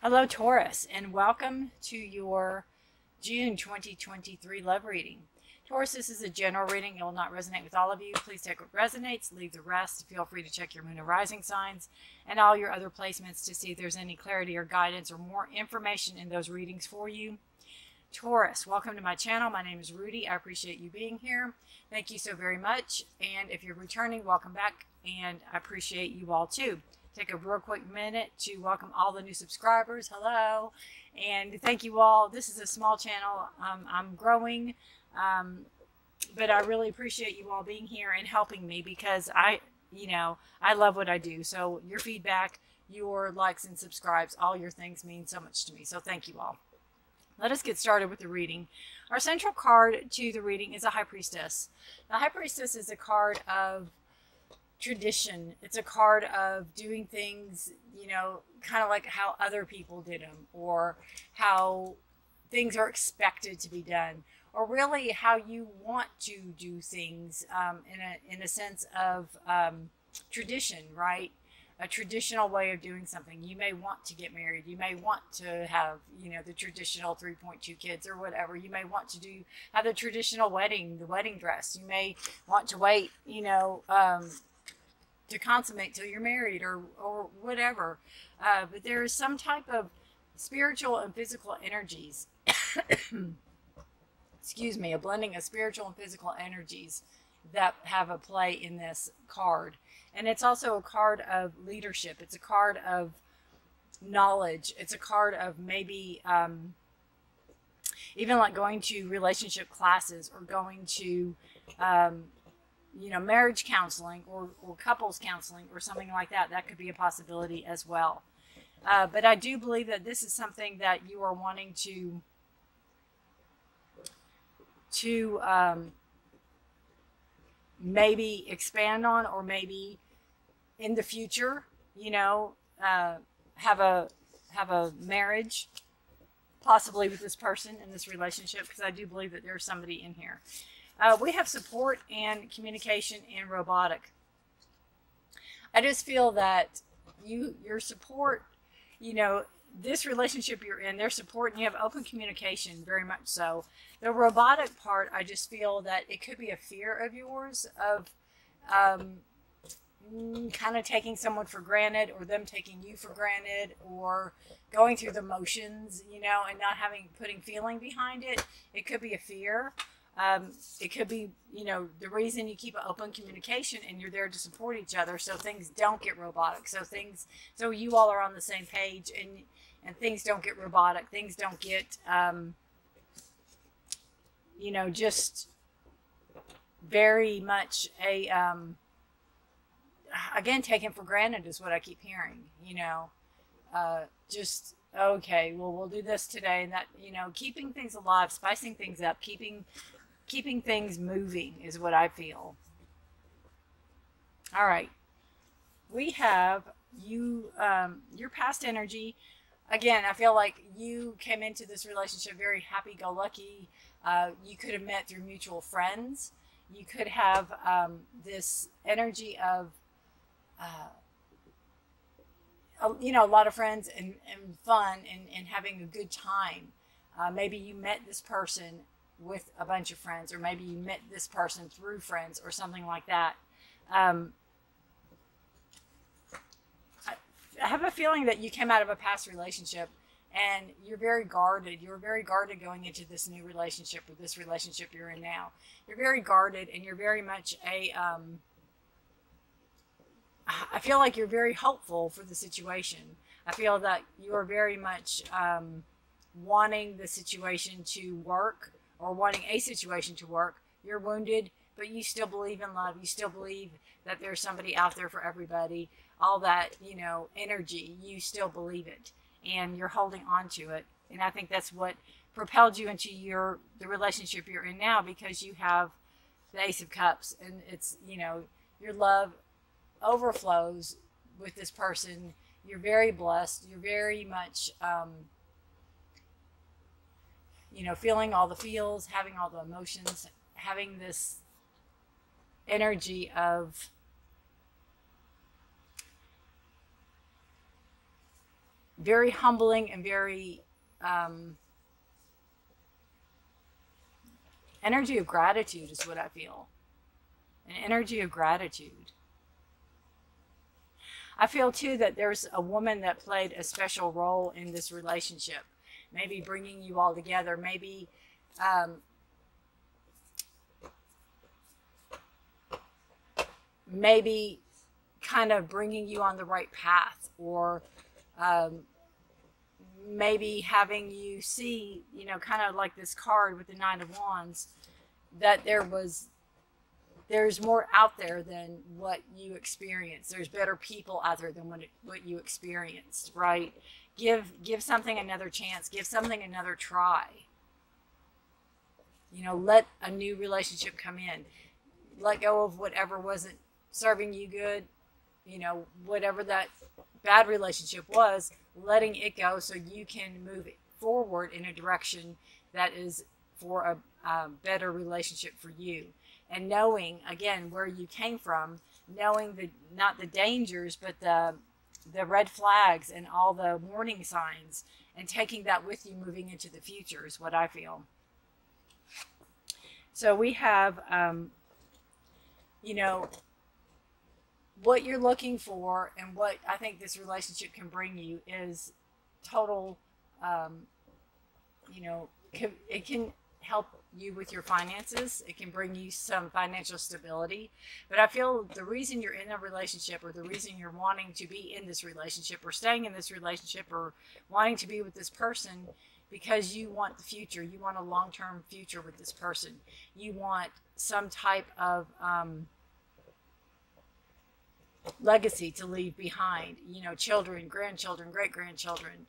Hello, Taurus, and welcome to your June 2023 love reading. Taurus, this is a general reading. It will not resonate with all of you. Please take what resonates, leave the rest. Feel free to check your moon and rising signs and all your other placements to see if there's any clarity or guidance or more information in those readings for you. Taurus, welcome to my channel. My name is Rudy. I appreciate you being here. Thank you so very much. And if you're returning, welcome back. And I appreciate you all too. Take a real quick minute to welcome all the new subscribers. Hello. And thank you all. This is a small channel. I'm growing. But I really appreciate you all being here and helping me because I love what I do. So your feedback, your likes and subscribes, all your things mean so much to me. So thank you all. Let us get started with the reading. Our central card to the reading is a High Priestess. The High Priestess is a card of tradition. It's a card of doing things, kind of like how other people did them, or how things are expected to be done, or really how you want to do things in a sense of tradition, right? A traditional way of doing something. You may want to get married. You may want to have, the traditional 3.2 kids or whatever. You may want to have the traditional wedding, the wedding dress. You may want to wait, to consummate till you're married or whatever. But there is some type of spiritual and physical energies, excuse me, a blending of spiritual and physical energies that have a play in this card. And it's also a card of leadership. It's a card of knowledge. It's a card of maybe even like going to relationship classes or going to marriage counseling or couples counseling or something like that. That could be a possibility as well. But I do believe that this is something that you are wanting to maybe expand on, or maybe in the future, have a marriage, possibly with this person in this relationship, because I do believe that there's somebody in here. We have support and communication and robotic. I just feel that your support, this relationship you're in, their support, and you have open communication, very much so. The robotic part, I just feel that it could be a fear of yours of kind of taking someone for granted, or them taking you for granted, or going through the motions, and not putting feeling behind it. It could be a fear. It could be, the reason you keep an open communication and you're there to support each other so things don't get robotic. So you all are on the same page and things don't get robotic. Things don't get, just very much again, taken for granted is what I keep hearing, just, okay, well, we'll do this today, and that, keeping things alive, spicing things up, keeping things moving is what I feel. All right. We have you, your past energy. Again, I feel like you came into this relationship very happy-go-lucky. You could have met through mutual friends. You could have this energy of, a lot of friends and fun and having a good time. Maybe you met this person with a bunch of friends, or maybe you met this person through friends or something like that. I have a feeling that you came out of a past relationship and you're very guarded. You're very guarded going into this new relationship, or this relationship you're in now. You're very guarded, and you're very much I feel like you're very hopeful for the situation. I feel that you are very much wanting the situation to work, or wanting a situation to work. You're wounded, but you still believe in love. You still believe that there's somebody out there for everybody. All that, energy, you still believe it, and you're holding on to it. And I think that's what propelled you into the relationship you're in now, because you have the Ace of Cups, and it's, your love overflows with this person. You're very blessed. You're very much, feeling all the feels, having all the emotions, having this energy of very humbling and very energy of gratitude is what I feel. An energy of gratitude. I feel too that there's a woman that played a special role in this relationship, maybe bringing you all together, maybe maybe kind of bringing you on the right path, or maybe having you see, you know, kind of like this card with the Nine of Wands, that there's more out there than what you experienced. There's better people out there than what you experienced, right? Give something another chance. Give something another try. You know, let a new relationship come in. Let go of whatever wasn't serving you good. You know, whatever that bad relationship was, letting it go so you can move it forward in a direction that is for a better relationship for you. And knowing, again, where you came from, knowing not the dangers, but the red flags and all the warning signs, and taking that with you moving into the future is what I feel. So we have, you know, what you're looking for and what I think this relationship can bring you is total, you know, it can help you with your finances. It can bring you some financial stability. But I feel the reason you're in a relationship, or the reason you're wanting to be in this relationship, or staying in this relationship, or wanting to be with this person, because you want the future. You want a long-term future with this person. You want some type of legacy to leave behind. You know, children, grandchildren, great-grandchildren,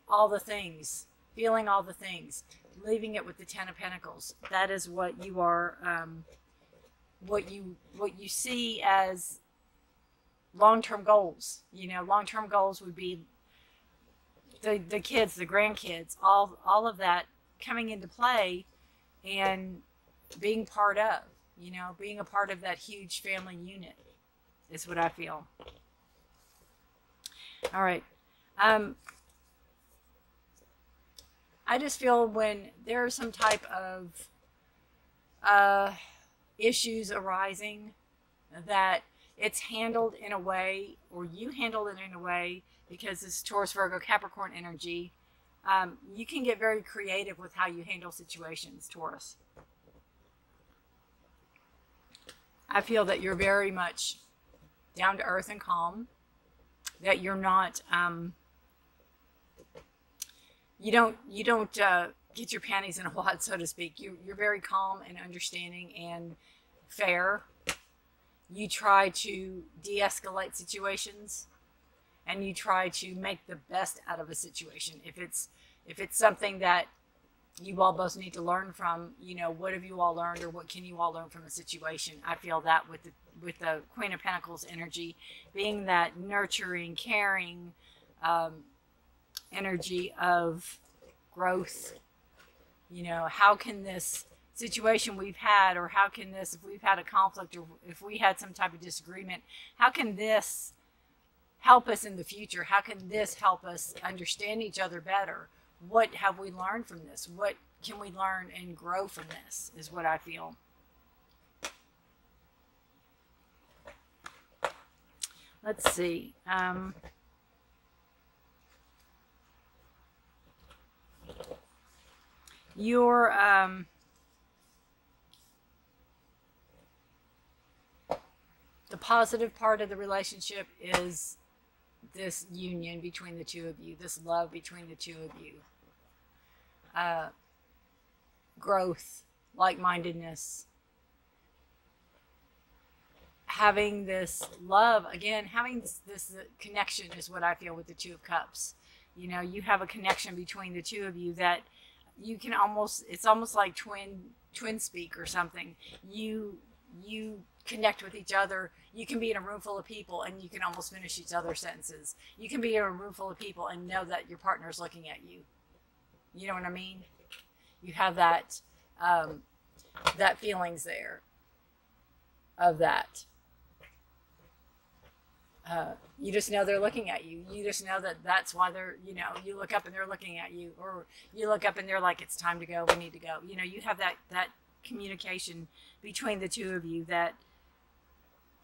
all the things, feeling all the things. Leaving it with the Ten of Pentacles. That is what you are, what you see as long-term goals. You know, long-term goals would be the kids, the grandkids, all of that coming into play and being part of, you know, being a part of that huge family unit is what I feel. All right. I just feel when there are some type of issues arising, that it's handled in a way, or you handle it in a way, because this Taurus, Virgo, Capricorn energy, you can get very creative with how you handle situations, Taurus. I feel that you're very much down to earth and calm, that you're not... You don't get your panties in a wad, so to speak. You're very calm and understanding and fair. You try to de-escalate situations, and you try to make the best out of a situation. If it's something that you all both need to learn from, you know, what have you all learned, or what can you all learn from a situation? I feel that with the Queen of Pentacles energy, being that nurturing, caring, energy of growth. You know, how can this situation we've had, or how can this, if we've had a conflict, or if we had some type of disagreement, how can this help us in the future? How can this help us understand each other better? What have we learned from this? What can we learn and grow from this is what I feel. Let's see. Your the positive part of the relationship is this union between the two of you, this love between the two of you, growth, like-mindedness, having this love, again, having this connection is what I feel with the Two of Cups. You know, you have a connection between the two of you that you can it's almost like twin speak or something. You connect with each other. You can be in a room full of people and you can almost finish each other's sentences. You can be in a room full of people and know that your partner's looking at you. You know what I mean? You have that, that feelings there of that. You just know they're looking at you. You just know that that's why they're, you look up and they're looking at you, or you look up and they're like, it's time to go. We need to go. You have that communication between the two of you, that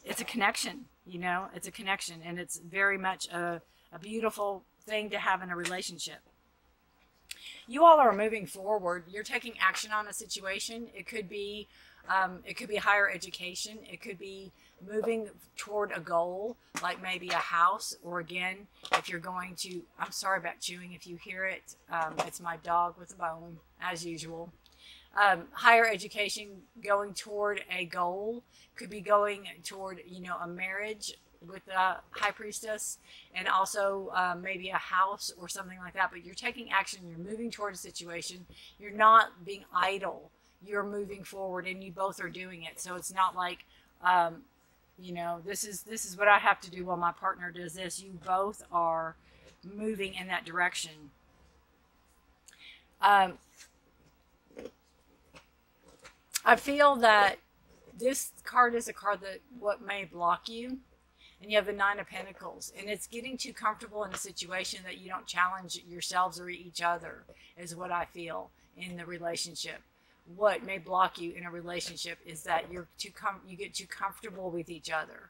it's a connection, it's a connection, and it's very much a beautiful thing to have in a relationship. You all are moving forward. You're taking action on a situation. It could be higher education. It could be moving toward a goal, like maybe a house, or again, if you're going to, I'm sorry about chewing if you hear it. It's my dog with a bone, as usual. Higher education, going toward a goal, could be going toward, a marriage with the high priestess, and also maybe a house or something like that. But you're taking action. You're moving toward a situation. You're not being idle. You're moving forward, and you both are doing it. So it's not like, this is what I have to do while my partner does this. You both are moving in that direction. I feel that this card is a card that what may block you. And you have the Nine of Pentacles, and it's getting too comfortable in a situation that you don't challenge yourselves or each other, is what I feel in the relationship. What may block you in a relationship is that you get too comfortable with each other.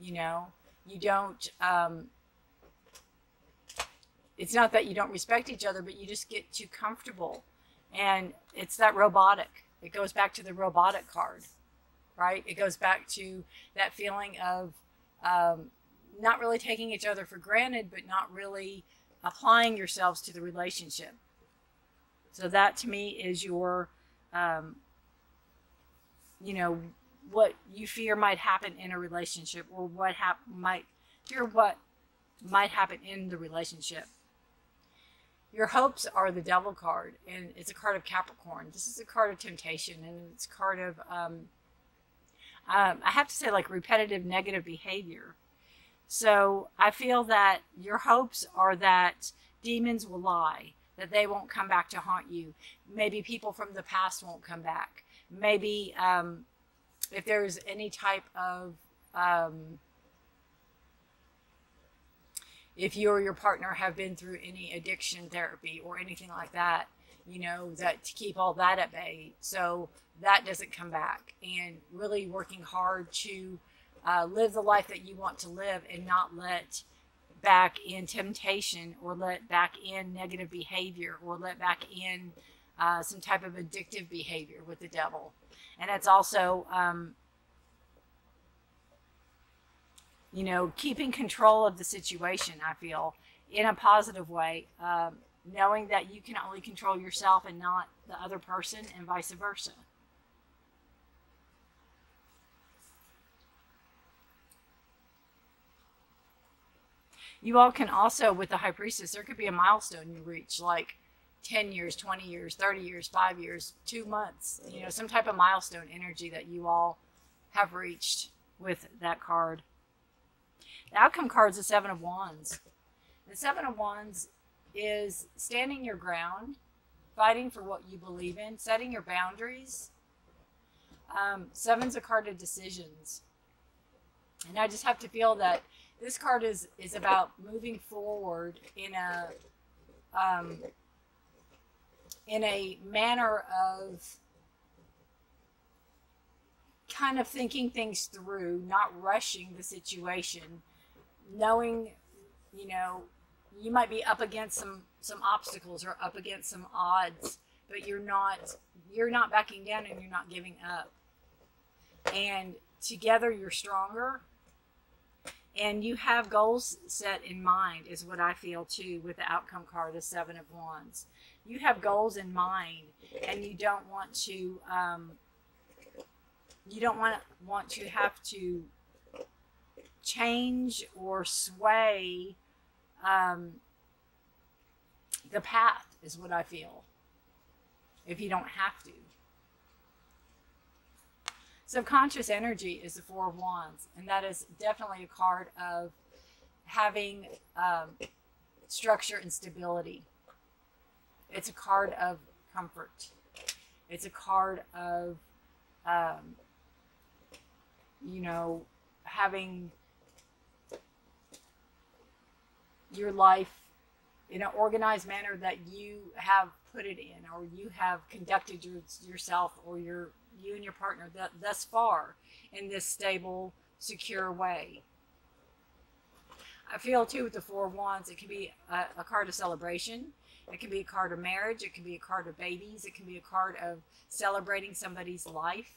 You don't, it's not that you don't respect each other, but you just get too comfortable. And it's that robotic. It goes back to the robotic card, right? It goes back to that feeling of not really taking each other for granted, but not really applying yourselves to the relationship. So that to me is your, what you fear might happen in a relationship, or what might happen in the relationship. Your hopes are the Devil card, and it's a card of Capricorn. This is a card of temptation, and it's a card of, I have to say, like, repetitive negative behavior. So I feel that your hopes are that demons will lie, that they won't come back to haunt you. Maybe people from the past won't come back. Maybe if there's any type of, if you or your partner have been through any addiction therapy or anything like that, that to keep all that at bay, so that doesn't come back. And really working hard to live the life that you want to live, and not let back in temptation, or let back in negative behavior, or let back in some type of addictive behavior with the Devil. And it's also, keeping control of the situation, I feel, in a positive way, knowing that you can only control yourself and not the other person, and vice versa. You all can also, with the High Priestess, there could be a milestone you reach, like 10 years, 20 years, 30 years, 5 years, 2 months, some type of milestone energy that you all have reached with that card. The outcome card is the Seven of Wands. The Seven of Wands is standing your ground, fighting for what you believe in, setting your boundaries. Seven's a card of decisions. And I just have to feel that this card is about moving forward in a manner of kind of thinking things through, not rushing the situation, knowing, you might be up against some obstacles, or up against some odds, but you're not backing down, and you're not giving up. And together you're stronger, and you have goals set in mind, is what I feel too, with the outcome card, the Seven of Wands. You have goals in mind, and you don't want to have to change or sway the path, is what I feel, if you don't have to. Subconscious energy is the Four of Wands, and that is definitely a card of having structure and stability. It's a card of comfort. It's a card of, having your life in an organized manner that you have put it in, or you have conducted yourself, or you and your partner thus far in this stable, secure way. I feel too with the Four of Wands, it can be a card of celebration. It can be a card of marriage. It can be a card of babies. It can be a card of celebrating somebody's life.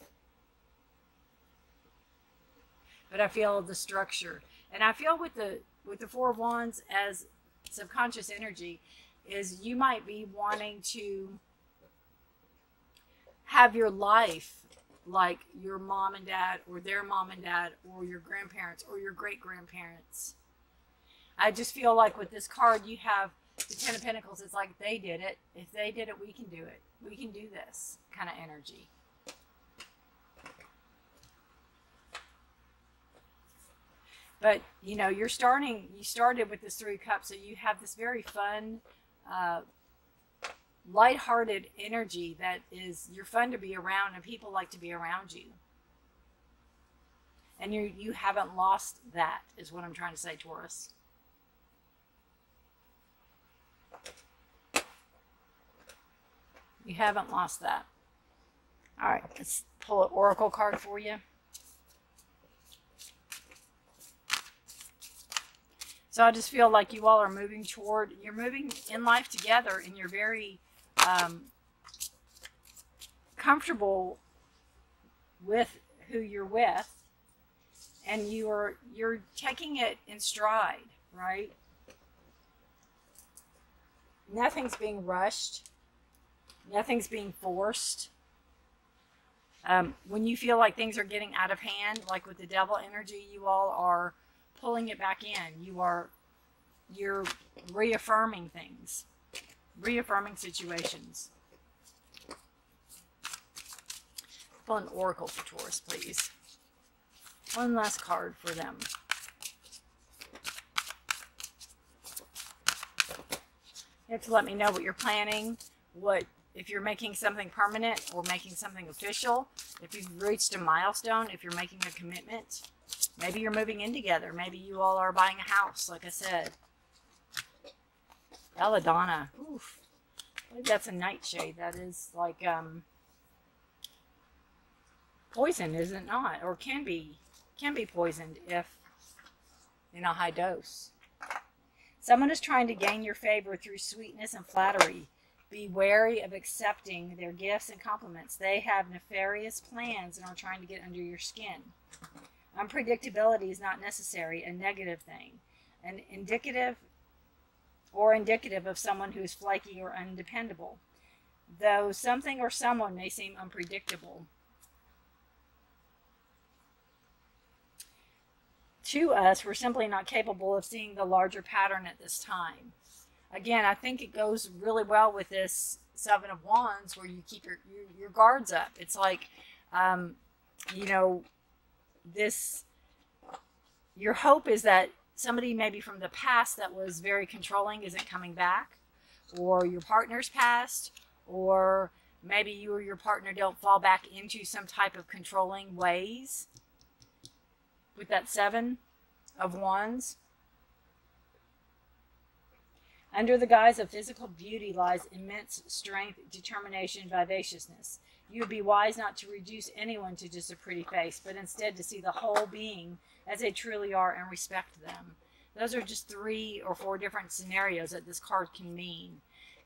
But I feel the structure. And I feel with the Four of Wands as subconscious energy is you might be wanting to have your life like your mom and dad, or their mom and dad, or your grandparents, or your great-grandparents. I just feel like with this card, you have the Ten of Pentacles. It's like they did it. If they did it, we can do it. We can do this kind of energy. But, you know, you started with this Three of Cups, so you have this very fun, lighthearted energy that you're fun to be around, and people like to be around you. And you haven't lost that, is what I'm trying to say, Taurus. You haven't lost that. All right, let's pull an oracle card for you. So I just feel like you all are moving you're moving in life together, and you're very comfortable with who you're with, and you're taking it in stride, right? Nothing's being rushed. Nothing's being forced. When you feel like things are getting out of hand, like with the Devil energy, you all are pulling it back in. You're reaffirming things, reaffirming situations. Pull an oracle for Taurus, please. One last card for them. You have to let me know what you're planning, if you're making something permanent or making something official, if you've reached a milestone, if you're making a commitment. Maybe you're moving in together. Maybe you all are buying a house, like I said. Belladonna. Oof. I believe that's a nightshade. That is like poison, is it not? Or can be poisoned if in a high dose. Someone is trying to gain your favor through sweetness and flattery. Be wary of accepting their gifts and compliments. They have nefarious plans and are trying to get under your skin. Unpredictability is not necessary, a negative thing. An indicative of someone who is flaky or undependable, though something or someone may seem unpredictable. To us, we're simply not capable of seeing the larger pattern at this time. Again, I think it goes really well with this Seven of Wands, where you keep your guards up. It's like, you know, your hope is that somebody maybe from the past that was very controlling isn't coming back, or your partner's past, or maybe you or your partner don't fall back into some type of controlling ways with that Seven of Wands. Under the guise of physical beauty lies immense strength, determination, vivaciousness. You would be wise not to reduce anyone to just a pretty face, but instead to see the whole being as they truly are and respect them. Those are just 3 or 4 different scenarios that this card can mean.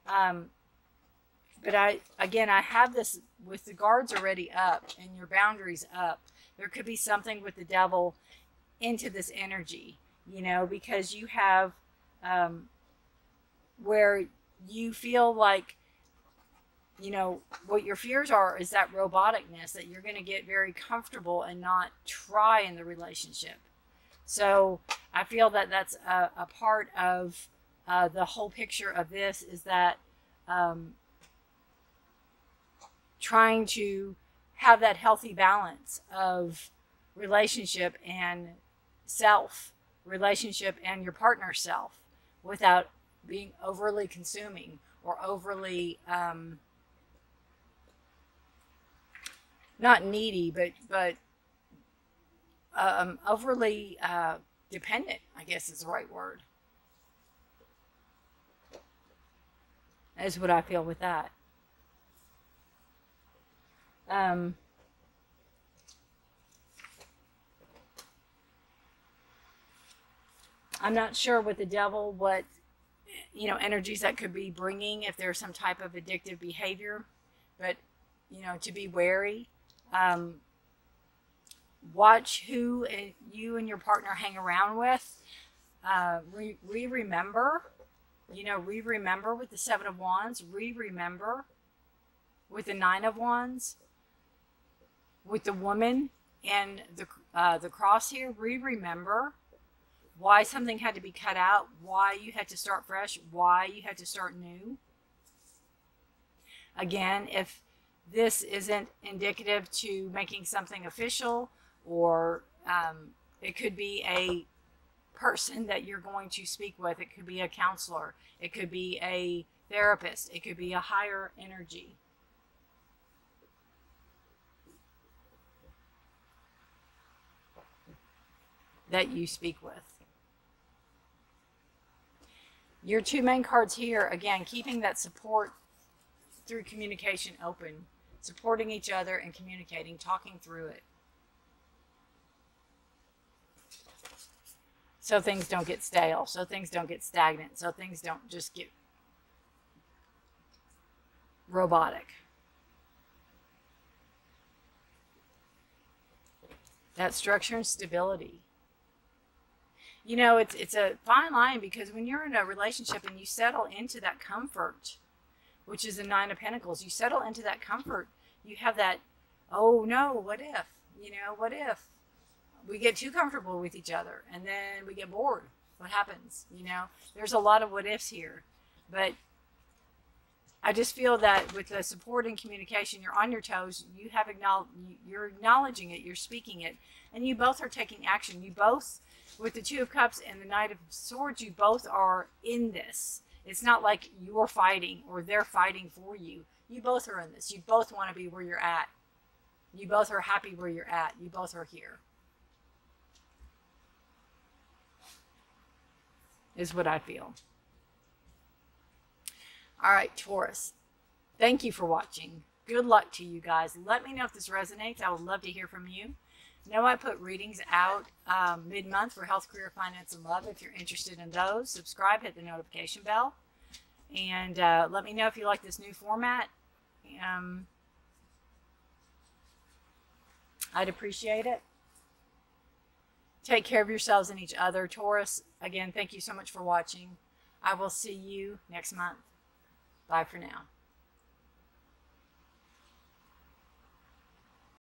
But I have this with the guards already up and your boundaries up. There could be something with the Devil into this energy, you know, because you have where you feel like, you know, what your fears are is that roboticness, that you're going to get very comfortable and not try in the relationship. So I feel that that's a part of the whole picture of this, is that trying to have that healthy balance of relationship and self, relationship and your partner's self, without being overly consuming or overly not needy, but overly dependent, I guess is the right word. is what I feel with that. I'm not sure with the devil what, you know, energies that could be bringing, if there's some type of addictive behavior, but, you know, to be wary. Watch who you and your partner hang around with. Remember, you know, remember with the Seven of Wands, remember with the Nine of Wands, with the woman and the cross here, remember why something had to be cut out, why you had to start fresh, why you had to start new. Again, if this isn't indicative to making something official, or it could be a person that you're going to speak with, it could be a counselor, it could be a therapist, it could be a higher energy. That you speak with. Your two main cards here, again, keeping that support through communication open, supporting each other and communicating, talking through it. So things don't get stale, so things don't get stagnant, so things don't just get robotic. That structure and stability. You know, it's a fine line, because when you're in a relationship and you settle into that comfort, which is the Nine of Pentacles, you settle into that comfort, you have that, oh no, what if? You know, what if we get too comfortable with each other and then we get bored? What happens? You know, there's a lot of what ifs here. But I just feel that with the support and communication, you're on your toes, you're acknowledging it, you're speaking it, and you both are taking action. You both, with the Two of Cups and the Knight of Swords, you both are in this. It's not like you're fighting or they're fighting for you. You both are in this. You both want to be where you're at. You both are happy where you're at. You both are here. Is what I feel. All right, Taurus. Thank you for watching. Good luck to you guys. Let me know if this resonates. I would love to hear from you. Know I put readings out mid-month for health, career, finance, and love. If you're interested in those, subscribe, hit the notification bell, and let me know if you like this new format. I'd appreciate it. Take care of yourselves and each other. Taurus, again, thank you so much for watching. I will see you next month. Bye for now.